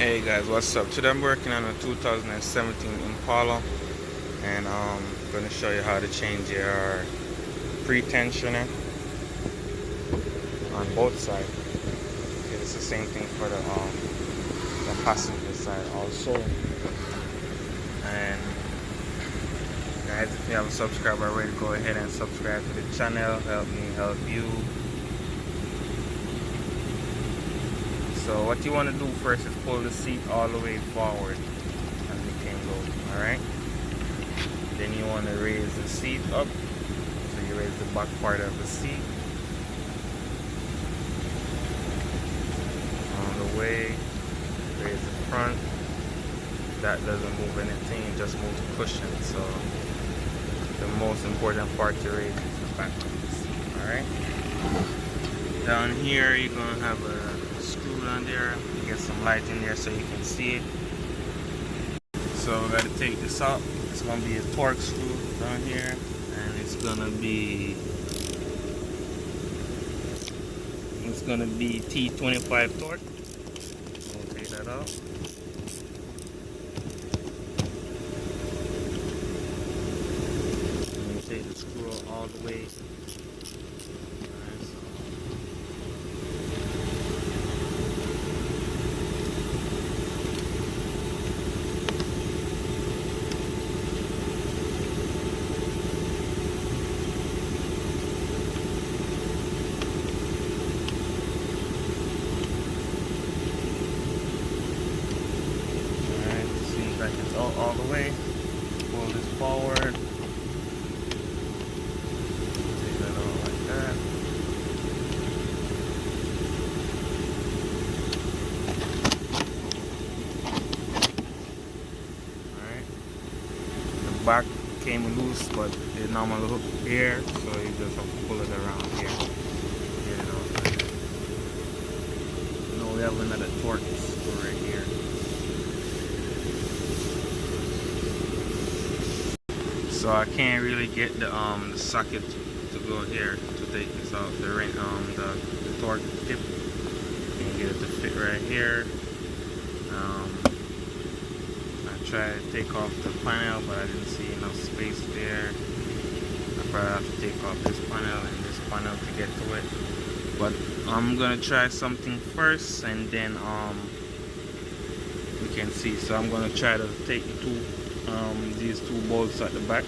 Hey guys, what's up? Today I'm working on a 2017 Impala, and I'm going to show you how to change your pretensioner on both sides. Okay, it's the same thing for the passenger side also. And guys, if you haven't subscribed already, go ahead and subscribe to the channel. Help me help you. So what you want to do first is pull the seat all the way forward as you can go, alright? Then you want to raise the seat up, so you raise the back part of the seat. On the way, raise the front. That doesn't move anything, it just moves the cushion. So the most important part to raise is the back of the seat, alright? Down here you're going to have a screw down there, get some light in there so you can see it. So we got to take this out. It's going to be a torque screw down here, and it's going to be T25 torque. So we'll take that out. And you take the screw all the way. It's all the way. Pull this forward. Take that out like that. Alright. The back came loose, but it normally hook here, so you just have to pull it around here. Get it out like that. Now we have another torque screw right here. So I can't really get the socket to go here to take this out. The torque tip, and get it to fit right here. I tried to take off the panel, but I didn't see enough space there. I probably have to take off this panel and this panel to get to it. But I'm gonna try something first, and then we can see. So I'm gonna try to take these two bolts at the back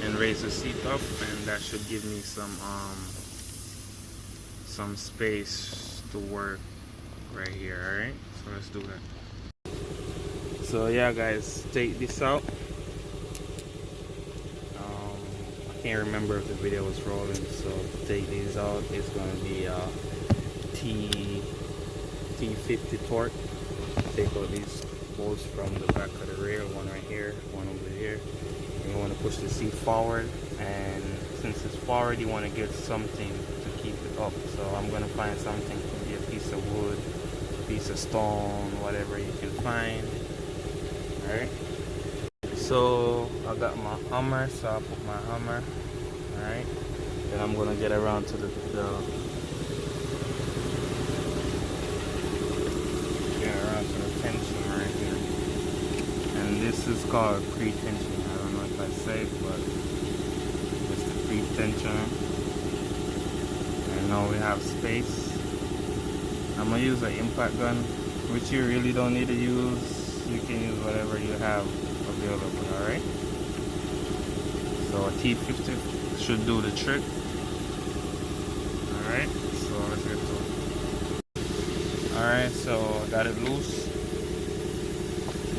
and raise the seat up, and that should give me some space to work right here. Alright, so let's do that. So yeah guys, take this out. I can't remember if the video was rolling, so to take these out, it's going to be T50 torque. Take out these bolts from the back of the rail, one right here, one over here. And you want to push the seat forward, and since it's forward, you want to get something to keep it up. So I'm going to find something, could be a piece of wood, a piece of stone, whatever you can find. Alright, so I got my hammer, so I'll put my hammer. Alright, then I'm going to get around to the tension right here, and this is called pretension. I don't know if I say it, but it's the pretension. And now we have space. I'm gonna use an impact gun, which you really don't need to use. You can use whatever you have available. Alright, so a T50 should do the trick. Alright, so let's get to it. Alright, so I got it loose.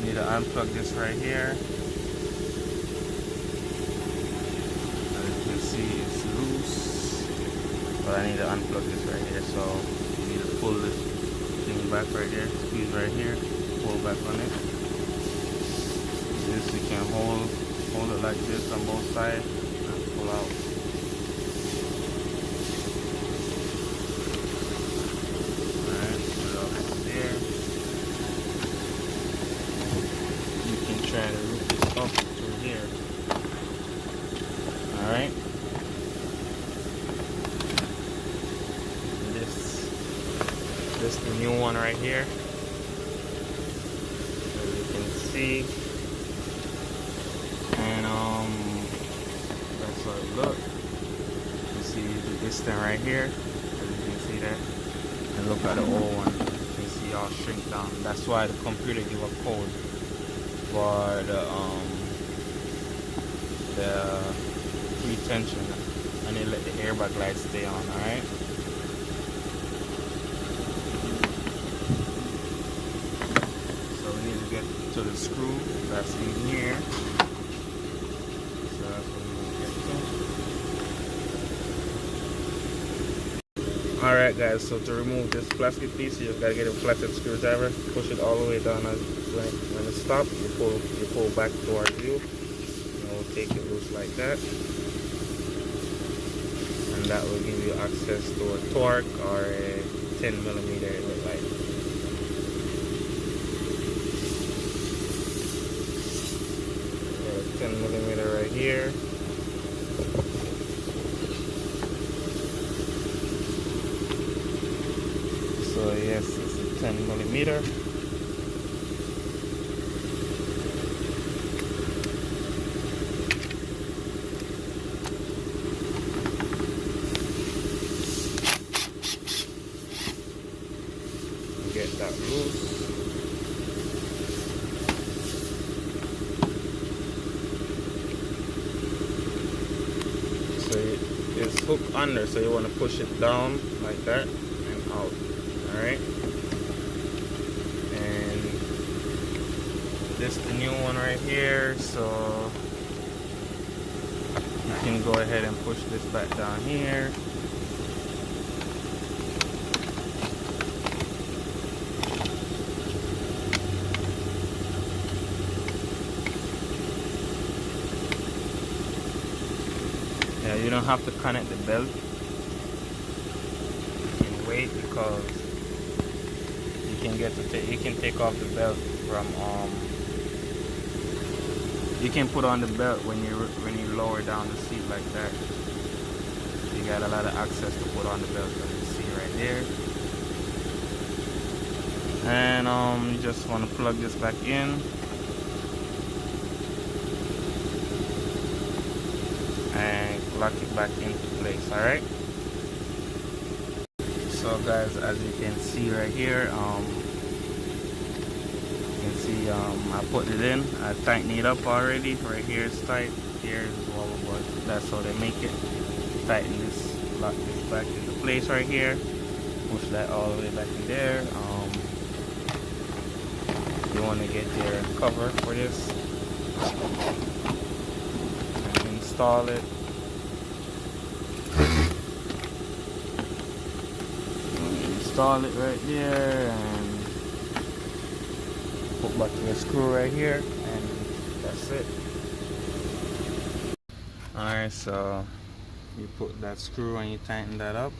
Need to unplug this right here. As you can see, it's loose, but I need to unplug this right here. So you need to pull this thing back right there, squeeze right here, pull back on it. This you can hold it like this on both sides and pull out. Try to root this up through here. Alright. This is the new one right here. see. And that's how it looks. You see the distance right here. You can see that. And look at the old one. You can see all shrink down. That's why the computer give a code for the pretensioner, and they let the airbag light stay on. All right. So we need to get to the screw that's in here. So that's what we're gonna get to. All right, guys. So to remove this plastic piece, you just gotta get a flathead screwdriver, push it all the way down. When it stops, you pull back towards you. We'll take it loose like that, and that will give you access to a torque or a 10mm light. A 10mm right here. So yes, it's a 10mm. Get that loose. So it's hooked under, so you want to push it down like that and out. Alright. And this is the new one right here, so you can go ahead and push this back down here. Yeah, you don't have to connect the belt. You can wait because you can take off the belt from you can put on the belt when you lower down the seat like that. You got a lot of access to put on the belt, as you see right there. And you just want to plug this back in. And lock it back into place. All right. So guys, as you can see right here, you can see I put it in. I tightened it up already. Right here is tight. Here is wobble, but that's how they make it. Tighten this, lock this back into place right here. Push that all the way back in there. You want to get your cover for this. Install it. Install it right there and put back your screw right here, and that's it. Alright, so you put that screw and you tighten that up,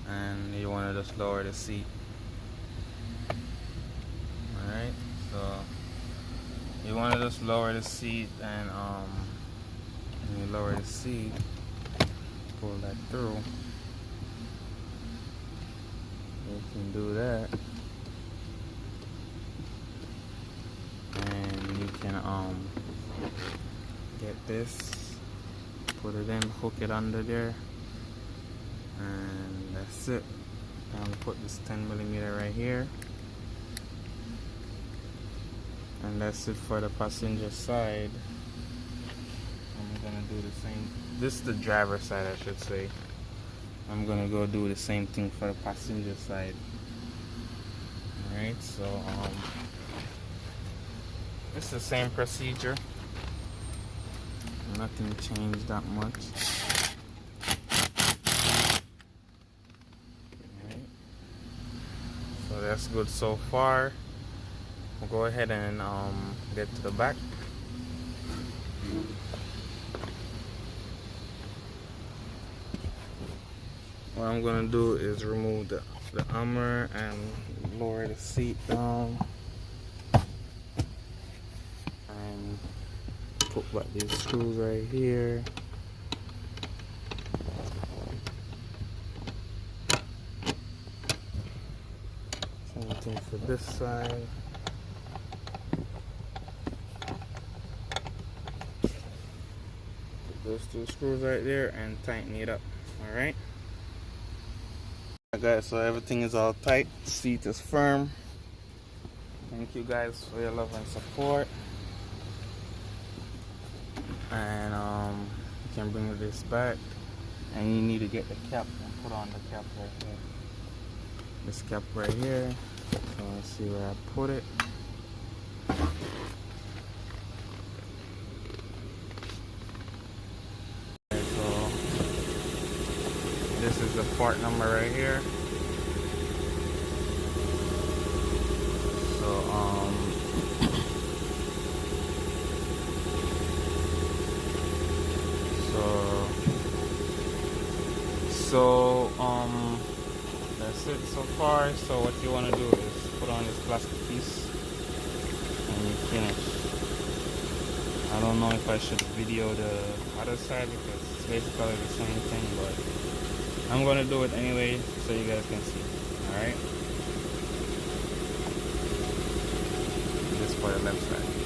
and you want to just lower the seat. Alright, so you want to just lower the seat, and when you lower the seat, pull that through. You can do that, and you can get this, put it in, hook it under there, and that's it. And put this 10mm right here, and that's it for the passenger side. I'm gonna do the same. This is the driver's side, I should say. I'm gonna go do the same thing for the passenger side. Alright, so it's the same procedure. Nothing changed that much. Alright, so that's good so far. We'll go ahead and get to the back. What I'm gonna do is remove the armor and lower the seat down, and put back these screws right here. Same thing for this side. those two screws right there and tighten it up. Alright. Alright guys, so everything is all tight. Seat is firm. Thank you guys for your love and support. And you can bring this back, and you need to get the cap and put on the cap right here. This cap right here. So let's see where I put it. Okay, so this is the part number right here. So that's it so far. So what you want to do is put on this plastic piece and you finish. I don't know if I should video the other side because it's basically the same thing, but I'm gonna do it anyway so you guys can see. Alright, this for the left side.